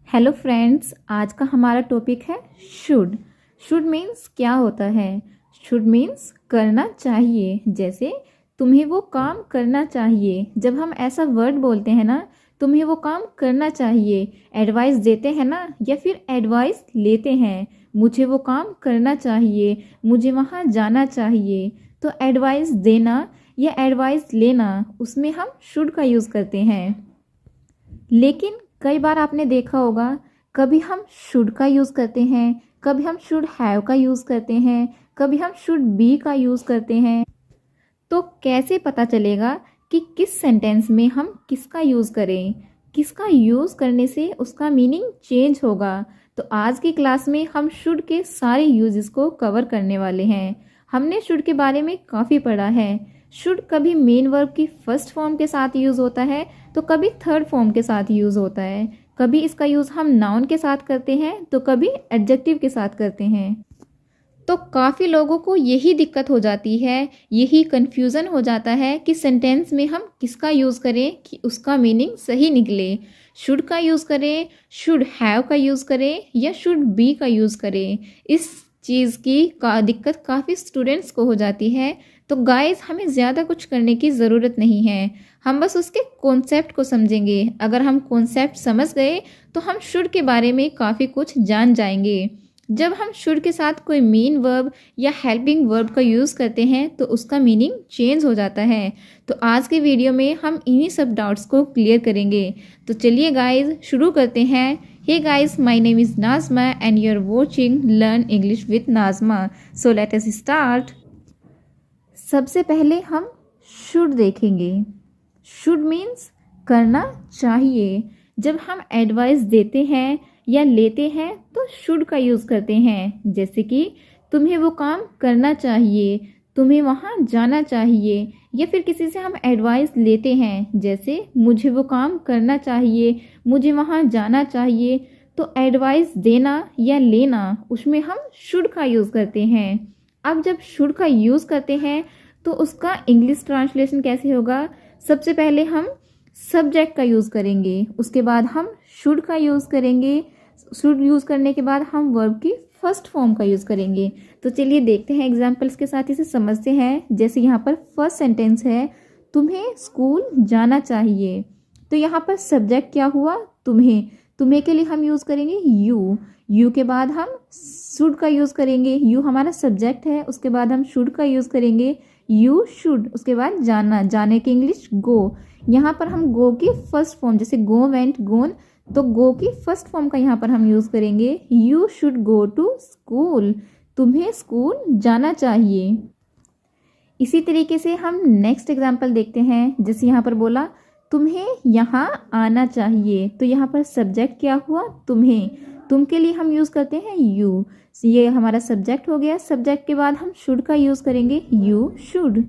Hello friends, आज का हमारा टॉपिक है शुड। शुड मीन्स क्या होता है? शुड मीन्स करना चाहिए। जैसे तुम्हें वो काम करना चाहिए। जब हम ऐसा वर्ड बोलते हैं ना, तुम्हें वो काम करना चाहिए, एडवाइस देते हैं ना, या फिर एडवाइस लेते हैं, मुझे वो काम करना चाहिए, मुझे वहाँ जाना चाहिए। तो एडवाइस देना या एडवाइस लेना, उसमें हम शुड का यूज़ करते हैं। लेकिन कई बार आपने देखा होगा, कभी हम शुड का यूज़ करते हैं, कभी हम शुड हैव का यूज़ करते हैं, कभी हम शुड बी का यूज़ करते हैं। तो कैसे पता चलेगा कि किस सेंटेंस में हम किसका यूज़ करें? किसका यूज़ करने से उसका मीनिंग चेंज होगा? तो आज की क्लास में हम शुड के सारे यूजेस को कवर करने वाले हैं। हमने शुड के बारे में काफ़ी पढ़ा है। शुड कभी मेन वर्ब की फर्स्ट फॉर्म के साथ यूज़ होता है, तो कभी थर्ड फॉर्म के साथ यूज़ होता है। कभी इसका यूज़ हम नाउन के साथ करते हैं, तो कभी एडजेक्टिव के साथ करते हैं। तो काफ़ी लोगों को यही दिक्कत हो जाती है, यही कन्फ्यूज़न हो जाता है कि सेंटेंस में हम किसका यूज़ करें कि उसका मीनिंग सही निकले। शुड का यूज़ करें, शुड हैव का यूज़ करें, या शुड बी का यूज़ करें। इस चीज़ की दिक्कत काफ़ी स्टूडेंट्स को हो जाती है। तो गाइस, हमें ज़्यादा कुछ करने की ज़रूरत नहीं है, हम बस उसके कॉन्सेप्ट को समझेंगे। अगर हम कॉन्सेप्ट समझ गए तो हम शुड के बारे में काफ़ी कुछ जान जाएंगे। जब हम शुड के साथ कोई मेन वर्ब या हेल्पिंग वर्ब का यूज़ करते हैं तो उसका मीनिंग चेंज हो जाता है। तो आज के वीडियो में हम इन्हीं सब डाउट्स को क्लियर करेंगे। तो चलिए गाइस, शुरू करते हैं। Hey guys, my name is Nazma and you are watching learn English with Nazma. So let us start. सबसे पहले हम शुड देखेंगे। शुड मीन्स करना चाहिए। जब हम एडवाइस देते हैं या लेते हैं तो शुड का यूज़ करते हैं। जैसे कि तुम्हें वो काम करना चाहिए, तुम्हें वहाँ जाना चाहिए, या फिर किसी से हम एडवाइस लेते हैं, जैसे मुझे वो काम करना चाहिए, मुझे वहाँ जाना चाहिए। तो एडवाइस देना या लेना, उसमें हम शुड का यूज़ करते हैं। अब जब शुड का यूज़ करते हैं तो उसका इंग्लिश ट्रांसलेशन कैसे होगा? सबसे पहले हम सब्जेक्ट का यूज़ करेंगे, उसके बाद हम शुड का यूज़ करेंगे, शुड यूज़ करने के बाद हम वर्ब की फर्स्ट फॉर्म का यूज़ करेंगे। तो चलिए देखते हैं एग्जाम्पल्स के साथ, इसे समझते हैं। जैसे यहाँ पर फर्स्ट सेंटेंस है, तुम्हें स्कूल जाना चाहिए। तो यहाँ पर सब्जेक्ट क्या हुआ? तुम्हें। तुम्हें के लिए हम यूज़ करेंगे यू। यू के बाद हम शुड का यूज़ करेंगे। यू हमारा सब्जेक्ट है, उसके बाद हम शुड का यूज़ करेंगे, यू शुड। उसके बाद जाना, जाने की इंग्लिश गो। यहाँ पर हम गो की फर्स्ट फॉर्म, जैसे गो वेंट गोन, तो गो की फर्स्ट फॉर्म का यहाँ पर हम यूज़ करेंगे, you should go to school. तुम्हें स्कूल जाना चाहिए। इसी तरीके से हम नेक्स्ट एग्जाम्पल देखते हैं। जैसे यहाँ पर बोला तुम्हें यहाँ आना चाहिए। तो यहाँ पर सब्जेक्ट क्या हुआ? तुम्हें। तुम के लिए हम यूज़ करते हैं यू। ये हमारा सब्जेक्ट हो गया। सब्जेक्ट के बाद हम शुड का यूज़ करेंगे, यू शुड।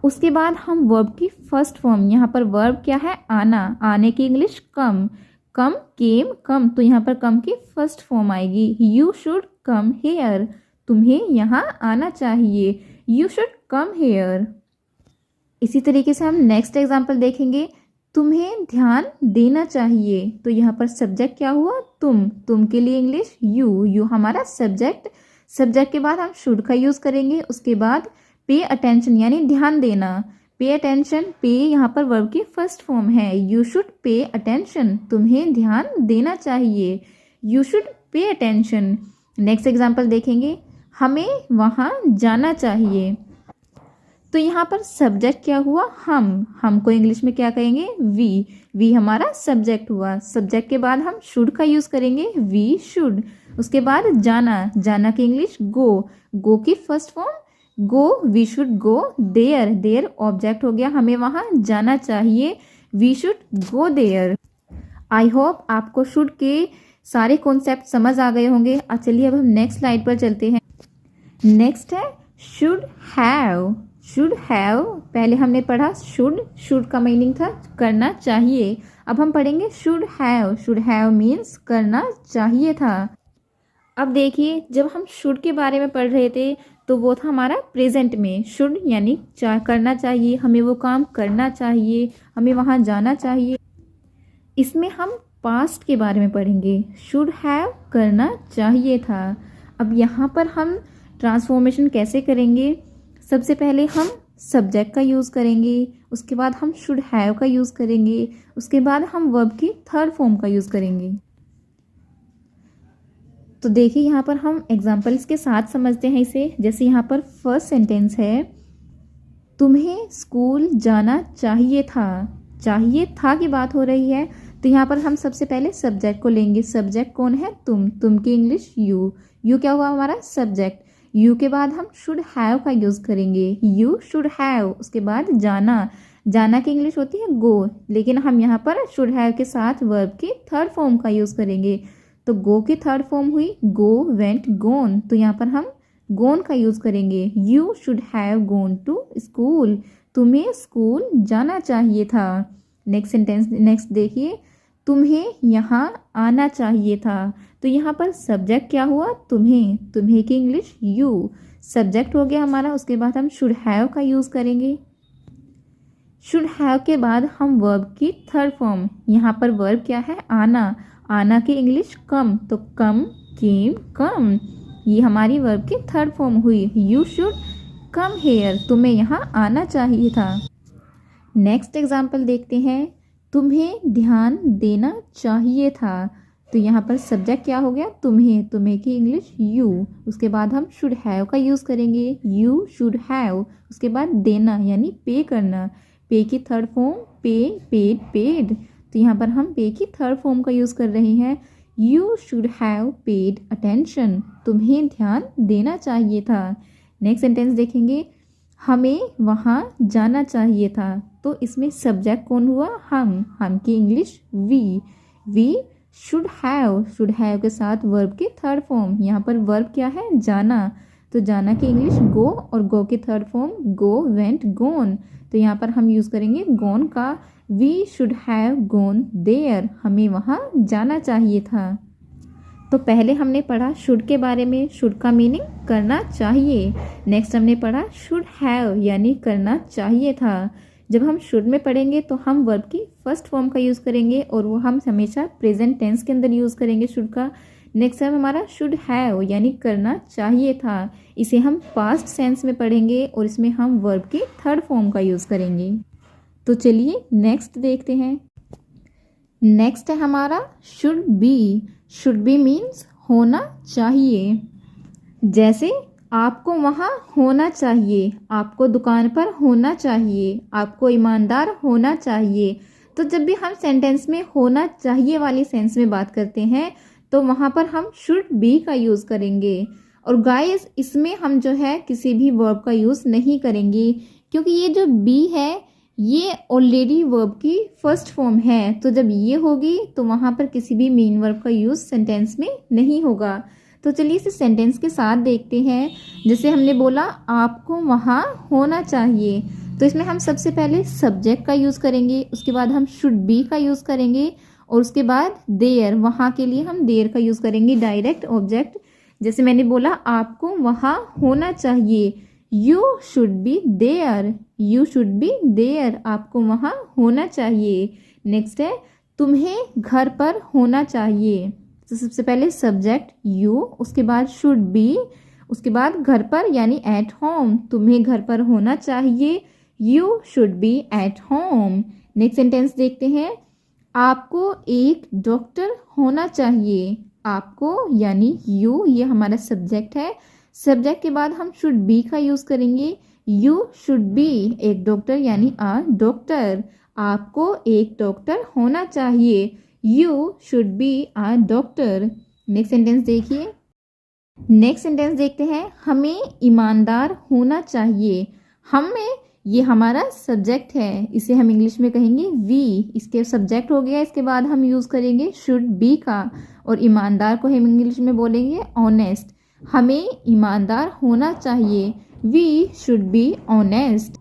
उसके बाद हम वर्ब की फर्स्ट फॉर्म, यहाँ पर वर्ब क्या है? आना। आने की इंग्लिश कम। कम, केम, कम। तो यहाँ पर कम की फर्स्ट फॉर्म आएगी, यू शुड कम हेयर। तुम्हें यहाँ आना चाहिए, यू शुड कम हेयर। इसी तरीके से हम नेक्स्ट एग्जाम्पल देखेंगे। तुम्हें ध्यान देना चाहिए। तो यहाँ पर सब्जेक्ट क्या हुआ? तुम के लिए इंग्लिश यू हमारा सब्जेक्ट। सब्जेक्ट के बाद हम शुड का यूज़ करेंगे, उसके बाद पे अटेंशन यानी ध्यान देना। पे अटेंशन, पे यहाँ पर वर्ब की फर्स्ट फॉर्म है, यू शुड पे अटेंशन। तुम्हें ध्यान देना चाहिए, you should pay attention. Next example देखेंगे, हमें वहाँ जाना चाहिए। तो यहाँ पर सब्जेक्ट क्या हुआ? हमको इंग्लिश में क्या कहेंगे? वी हमारा सब्जेक्ट हुआ। सब्जेक्ट के बाद हम शुड का यूज़ करेंगे, वी शुड। उसके बाद जाना की इंग्लिश गो की first form go, we should go there object हो गया, हमें वहाँ जाना चाहिए, we should go there. I hope आपको शुड के सारे कॉन्सेप्ट समझ आ गए होंगे। चलिए अब हम नेक्स्ट स्लाइड पर चलते हैं। नेक्स्ट है शुड हैव। शुड हैव पहले हमने पढ़ा शुड का मीनिंग था करना चाहिए। अब हम पढ़ेंगे should have. Should have means करना चाहिए था। अब देखिए, जब हम शुड के बारे में पढ़ रहे थे तो वो था हमारा प्रेजेंट में। शुड यानी करना चाहिए, हमें वो काम करना चाहिए, हमें वहाँ जाना चाहिए। इसमें हम पास्ट के बारे में पढ़ेंगे। शुड हैव करना चाहिए था। अब यहाँ पर हम ट्रांसफॉर्मेशन कैसे करेंगे? सबसे पहले हम सब्जेक्ट का यूज़ करेंगे, उसके बाद हम शुड हैव का यूज़ करेंगे, उसके बाद हम वर्ब की थर्ड फॉर्म का यूज़ करेंगे। तो देखिए यहाँ पर हम एग्जाम्पल्स के साथ समझते हैं इसे। जैसे यहाँ पर फर्स्ट सेंटेंस है, तुम्हें स्कूल जाना चाहिए था। चाहिए था की बात हो रही है, तो यहाँ पर हम सबसे पहले सब्जेक्ट को लेंगे। सब्जेक्ट कौन है? तुम की इंग्लिश यू। यू क्या हुआ हमारा? सब्जेक्ट। यू के बाद हम शुड हैव का यूज़ करेंगे। You should have. उसके बाद जाना। जाना की इंग्लिश होती है गो, लेकिन हम यहाँ पर शुड हैव के साथ वर्ब की थर्ड फॉर्म का यूज़ करेंगे। तो गो की थर्ड फॉर्म हुई गो, वेंट, गोन। तो यहाँ पर हम गोन का यूज़ करेंगे। You should have gone to school. तुम्हें स्कूल जाना चाहिए था। नेक्स्ट सेंटेंस, नेक्स्ट देखिए, तुम्हें यहाँ आना चाहिए था। तो यहाँ पर सब्जेक्ट क्या हुआ? तुम्हें। तुम्हें की इंग्लिश यू। सब्जेक्ट हो गया हमारा। उसके बाद हम शुड हैव का यूज़ करेंगे। शुड हैव के बाद हम वर्ब की थर्ड फॉर्म, यहाँ पर वर्ब क्या है? आना। आना की इंग्लिश कम। तो कम, केम, कम। ये हमारी वर्ब की थर्ड फॉर्म हुई। You should come here. तुम्हें यहाँ आना चाहिए था। नेक्स्ट एग्जाम्पल देखते हैं, तुम्हें ध्यान देना चाहिए था। तो यहाँ पर सब्जेक्ट क्या हो गया? तुम्हें। तुम्हें की इंग्लिश यू। उसके बाद हम शुड हैव का यूज़ करेंगे। You should have. उसके बाद देना यानी पे करना। पे की थर्ड फॉर्म पे, पेड, पेड। तो यहाँ पर हम पे की थर्ड फॉर्म का यूज़ कर रहे हैं। You should have paid attention. तुम्हें ध्यान देना चाहिए था। नेक्स्ट सेंटेंस देखेंगे, हमें वहाँ जाना चाहिए था। तो इसमें सब्जेक्ट कौन हुआ? हम की English we should have. Should have के साथ वर्ब की थर्ड फॉर्म। यहाँ पर वर्ब क्या है? जाना। तो जाना की इंग्लिश गो और गो की third form go, went, gone. तो यहाँ पर हम यूज़ करेंगे गोन का। We should have gone there. हमें वहाँ जाना चाहिए था। तो पहले हमने पढ़ा शुड के बारे में। शुड का मीनिंग करना चाहिए। नेक्स्ट हमने पढ़ा शुड हैव यानी करना चाहिए था। जब हम शुड में पढ़ेंगे तो हम वर्ब की फर्स्ट फॉर्म का यूज़ करेंगे और वो हम हमेशा प्रेजेंट टेंस के अंदर यूज़ करेंगे शुड का। नेक्स्ट है हमारा शुड हैव यानी करना चाहिए था। इसे हम पास्ट सेंस में पढ़ेंगे और इसमें हम वर्ब की थर्ड फॉर्म का यूज़ करेंगे। तो चलिए नेक्स्ट देखते हैं। नेक्स्ट है हमारा should be. Should be means होना चाहिए। जैसे आपको वहाँ होना चाहिए, आपको दुकान पर होना चाहिए, आपको ईमानदार होना चाहिए। तो जब भी हम सेंटेंस में होना चाहिए वाली सेंस में बात करते हैं तो वहाँ पर हम शुड बी का यूज़ करेंगे। और गाइस इसमें हम जो है किसी भी वर्ब का यूज़ नहीं करेंगे, क्योंकि ये जो बी है ये ऑलरेडी वर्ब की फर्स्ट फॉर्म है। तो जब ये होगी तो वहाँ पर किसी भी मेन वर्ब का यूज़ सेंटेंस में नहीं होगा। तो चलिए इसे सेंटेंस के साथ देखते हैं। जैसे हमने बोला आपको वहाँ होना चाहिए, तो इसमें हम सबसे पहले सब्जेक्ट का यूज़ करेंगे, उसके बाद हम शुड बी का यूज़ करेंगे और उसके बाद देयर। वहाँ के लिए हम देयर का यूज़ करेंगे, डायरेक्ट ऑब्जेक्ट। जैसे मैंने बोला आपको वहाँ होना चाहिए, you should be there. You should be there. आपको वहाँ होना चाहिए। नेक्स्ट है तुम्हें घर पर होना चाहिए। तो सबसे पहले सब्जेक्ट यू, उसके बाद शुड बी, उसके बाद घर पर यानी एट होम। तुम्हें घर पर होना चाहिए, you should B at home. Next sentence देखते हैं, आपको एक डॉक्टर होना चाहिए। आपको यानी यू, ये हमारा सब्जेक्ट है। सब्जेक्ट के बाद हम शुड बी का यूज़ करेंगे, यू शुड बी एक डॉक्टर यानी आ डॉक्टर। आपको एक डॉक्टर होना चाहिए, you should be a doctor. Next sentence देखिए। नेक्स्ट सेंटेंस देखते हैं, हमें ईमानदार होना चाहिए। हमें ये हमारा सब्जेक्ट है, इसे हम इंग्लिश में कहेंगे वी। इसके सब्जेक्ट हो गया, इसके बाद हम यूज़ करेंगे शुड बी का और ईमानदार को हम इंग्लिश में बोलेंगे ऑनेस्ट। हमें ईमानदार होना चाहिए, we should be honest.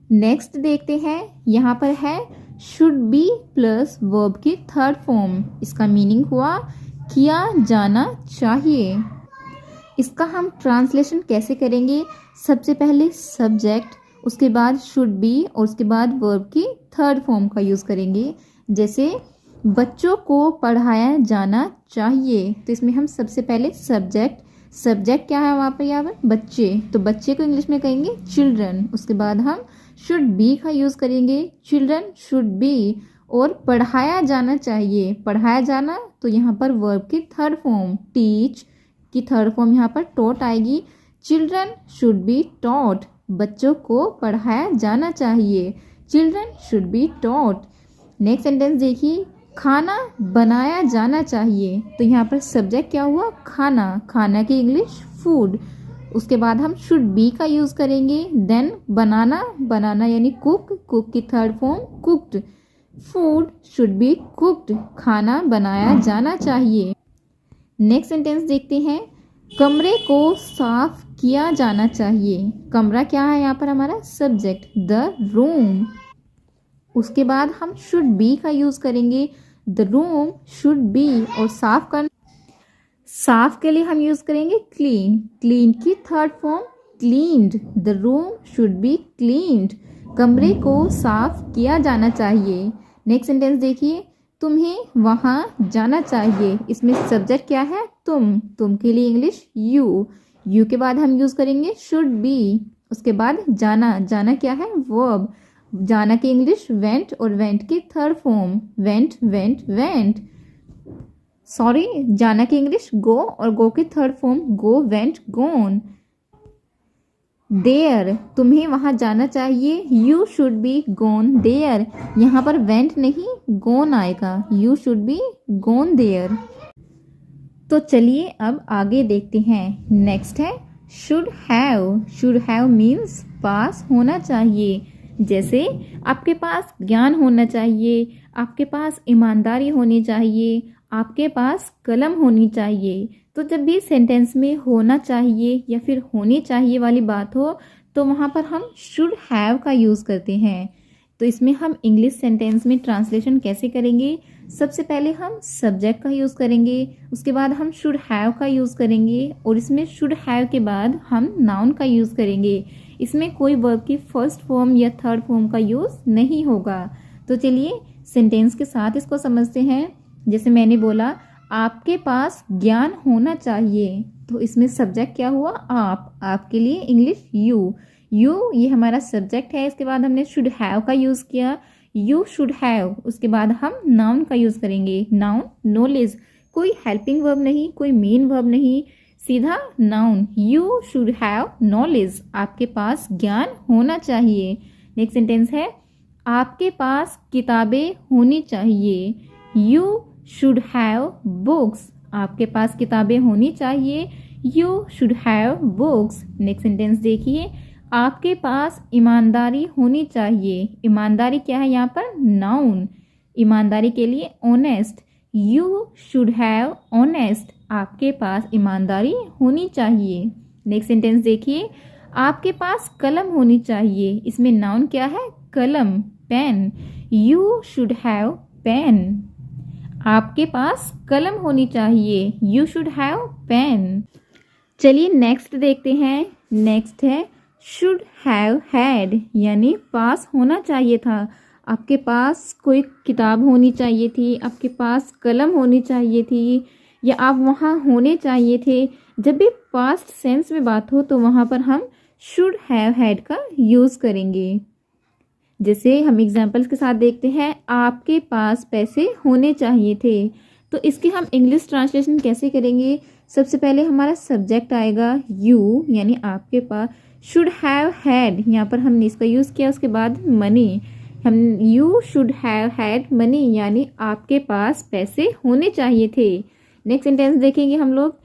Next देखते हैं, यहाँ पर है शुड बी प्लस वर्ब की थर्ड फॉर्म। इसका मीनिंग हुआ किया जाना चाहिए। इसका हम ट्रांसलेशन कैसे करेंगे? सबसे पहले सब्जेक्ट, उसके बाद शुड बी और उसके बाद वर्ब की थर्ड फॉर्म का यूज़ करेंगे। जैसे बच्चों को पढ़ाया जाना चाहिए। तो इसमें हम सबसे पहले सब्जेक्ट क्या है वहाँ पर, यहाँ पर बच्चे, तो बच्चे को इंग्लिश में कहेंगे चिल्ड्रन। उसके बाद हम शुड बी का यूज़ करेंगे, चिल्ड्रन शुड बी। और पढ़ाया जाना चाहिए, पढ़ाया जाना, तो यहाँ पर वर्ब की थर्ड फॉर्म टीच की थर्ड फॉर्म यहाँ पर टॉट आएगी। चिल्ड्रन शुड बी टॉट, बच्चों को पढ़ाया जाना चाहिए, children should be taught. Next sentence देखिए, खाना बनाया जाना चाहिए। तो यहाँ पर सब्जेक्ट क्या हुआ, खाना, खाना की इंग्लिश फूड। उसके बाद हम शुड बी का यूज़ करेंगे, देन बनाना, बनाना यानी कुक की third form cooked. Food should be cooked, खाना बनाया जाना चाहिए। नेक्स्ट सेंटेंस देखते हैं, कमरे को साफ किया जाना चाहिए। कमरा क्या है यहाँ पर हमारा सब्जेक्ट, द रूम। उसके बाद हम शुड बी का यूज़ करेंगे, द रूम शुड बी। और साफ के लिए हम यूज़ करेंगे क्लीन, क्लीन की third form cleaned, the room should be cleaned, कमरे को साफ किया जाना चाहिए। नेक्स्ट सेंटेंस देखिए, तुम्हें वहाँ जाना चाहिए। इसमें सब्जेक्ट क्या है, तुम के लिए इंग्लिश यू के बाद हम यूज़ करेंगे शुड बी। उसके बाद जाना, जाना क्या है वर्ब, जाना की इंग्लिश वेंट और वेंट की थर्ड फॉर्म वेंट। सॉरी, जाना की इंग्लिश गो और गो की third form go went gone. There, तुम्हें वहां जाना चाहिए, you should be gone there. यहाँ पर वेंट नहीं गोन आएगा, you should be gone there. तो चलिए अब आगे देखते हैं। नेक्स्ट है शुड हैव मीन्स पास होना चाहिए। जैसे आपके पास ज्ञान होना चाहिए, आपके पास ईमानदारी होनी चाहिए, आपके पास कलम होनी चाहिए। तो जब भी सेंटेंस में होना चाहिए या फिर होनी चाहिए वाली बात हो तो वहाँ पर हम शुड हैव का यूज़ करते हैं। तो इसमें हम इंग्लिश सेंटेंस में ट्रांसलेशन कैसे करेंगे, सबसे पहले हम सब्जेक्ट का यूज़ करेंगे, उसके बाद हम शुड हैव का यूज़ करेंगे और इसमें शुड हैव के बाद हम नाउन का यूज़ करेंगे। इसमें कोई वर्ब की फर्स्ट फॉर्म या थर्ड फॉर्म का यूज़ नहीं होगा। तो चलिए सेंटेंस के साथ इसको समझते हैं। जैसे मैंने बोला आपके पास ज्ञान होना चाहिए, तो इसमें सब्जेक्ट क्या हुआ, आपके लिए इंग्लिश यू ये हमारा सब्जेक्ट है। इसके बाद हमने शुड हैव का यूज़ किया, यू शुड हैव। उसके बाद हम नाउन का यूज़ करेंगे, नाउन नॉलेज, कोई हेल्पिंग वर्ब नहीं, कोई मेन वर्ब नहीं, सीधा noun, you should have knowledge, आपके पास ज्ञान होना चाहिए। नेक्स्ट सेंटेंस है आपके पास किताबें होनी चाहिए, यू शुड हैव बुक्स, आपके पास किताबें होनी चाहिए, you should have books. Next sentence देखिए, आपके पास ईमानदारी होनी चाहिए। ईमानदारी क्या है यहाँ पर, नाउन, ईमानदारी के लिए honest, you should have honest, आपके पास ईमानदारी होनी चाहिए। नेक्स्ट सेंटेंस देखिए, आपके पास कलम होनी चाहिए। इसमें नाउन क्या है, कलम, pen, you should have pen, आपके पास कलम होनी चाहिए, यू शुड हैव पेन। चलिए नेक्स्ट देखते हैं। नेक्स्ट है शुड हैव हैड, यानी पास होना चाहिए था। आपके पास कोई किताब होनी चाहिए थी, आपके पास कलम होनी चाहिए थी, या आप वहाँ होने चाहिए थे। जब भी पास्ट सेंस में बात हो तो वहाँ पर हम शुड हैव हैड का यूज़ करेंगे। जैसे हम एग्जाम्पल्स के साथ देखते हैं, आपके पास पैसे होने चाहिए थे। तो इसके हम इंग्लिश ट्रांसलेशन कैसे करेंगे, सबसे पहले हमारा सब्जेक्ट आएगा यू, यानी आपके पास, शुड हैव हैड, यहाँ पर हमने इसका यूज़ किया। उसके बाद मनी, हम you should have had money, यानी आपके पास पैसे होने चाहिए थे। नेक्स्ट सेंटेंस देखेंगे हम लोग,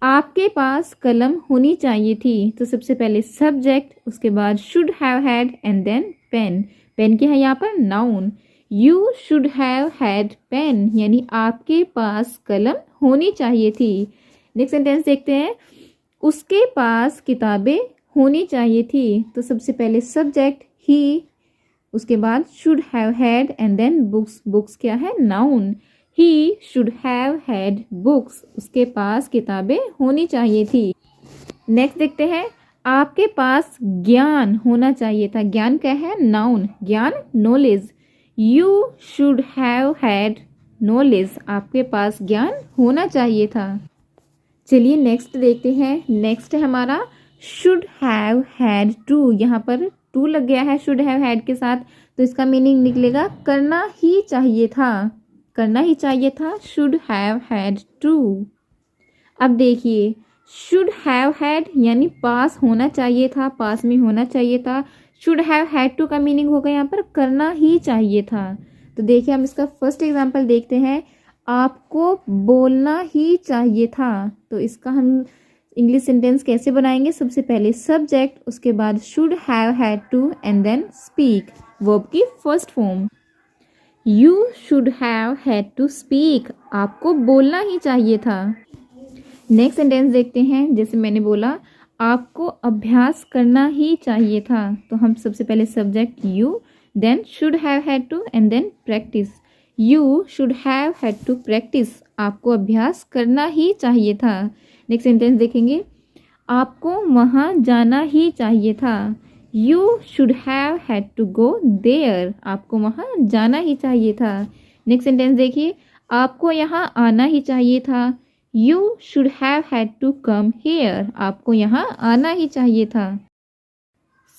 आपके पास कलम होनी चाहिए थी। तो सबसे पहले सब्जेक्ट, उसके बाद should have had and then pen. Pen क्या है यहाँ पर, noun, you should have had pen, यानी आपके पास कलम होनी चाहिए थी। नेक्स्ट सेंटेंस देखते हैं, उसके पास किताबें होनी चाहिए थी। तो सबसे पहले सब्जेक्ट ही, उसके बाद should have had and then books, books क्या है, noun, he should have had books, उसके पास किताबें होनी चाहिए थी। नेक्स्ट देखते हैं, आपके पास ज्ञान होना चाहिए था। ज्ञान क्या है, नाउन, ज्ञान knowledge, you should have had knowledge, आपके पास ज्ञान होना चाहिए था। चलिए नेक्स्ट देखते हैं। नेक्स्ट है हमारा शुड हैव हैड टू। यहाँ पर टू लग गया है शुड हैव हैड के साथ, तो इसका मीनिंग निकलेगा करना ही चाहिए था। करना ही चाहिए था, शुड हैव हैड टू। अब देखिए शुड हैव हैड यानी पास होना चाहिए था, पास में होना चाहिए था। शुड हैव हैड टू का मीनिंग होगा यहाँ पर करना ही चाहिए था। तो देखिए हम इसका फर्स्ट एग्जांपल देखते हैं। आपको बोलना ही चाहिए था। तो इसका हम इंग्लिश सेंटेंस कैसे बनाएंगे? सबसे पहले सब्जेक्ट, उसके बाद should have had to and then speak, verb की first form. You should have had to speak, आपको बोलना ही चाहिए था। नेक्स्ट सेंटेंस देखते हैं। जैसे मैंने बोला आपको अभ्यास करना ही चाहिए था, तो हम सबसे पहले subject you, then should have had to and then practice. You should have had to practice, आपको अभ्यास करना ही चाहिए था। नेक्स्ट सेंटेंस देखेंगे। आपको वहाँ जाना ही चाहिए था। You should have had to go there, आपको वहाँ जाना ही चाहिए था। नेक्स्ट सेंटेंस देखिए। आपको यहाँ आना ही चाहिए था। You should have had to come here, आपको यहाँ आना ही चाहिए था।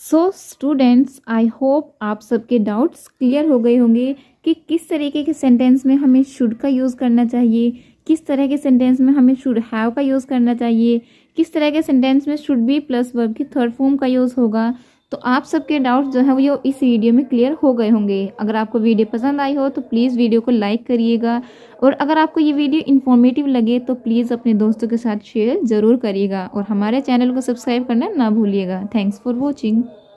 सो स्टूडेंट्स, आई होप आप सबके डाउट्स क्लियर हो गए होंगे कि किस तरीके के सेंटेंस में हमें शुड का यूज़ करना चाहिए, किस तरह के सेंटेंस में हमें शुड हैव का यूज़ करना चाहिए, किस तरह के सेंटेंस में शुड बी प्लस वर्ब की थर्ड फॉर्म का यूज़ होगा। तो आप सबके डाउट्स जो है वो इस वीडियो में क्लियर हो गए होंगे। अगर आपको वीडियो पसंद आई हो तो प्लीज़ वीडियो को लाइक करिएगा, और अगर आपको ये वीडियो इन्फॉर्मेटिव लगे तो प्लीज़ अपने दोस्तों के साथ शेयर ज़रूर करिएगा, और हमारे चैनल को सब्सक्राइब करना ना भूलिएगा। Thanks for watching.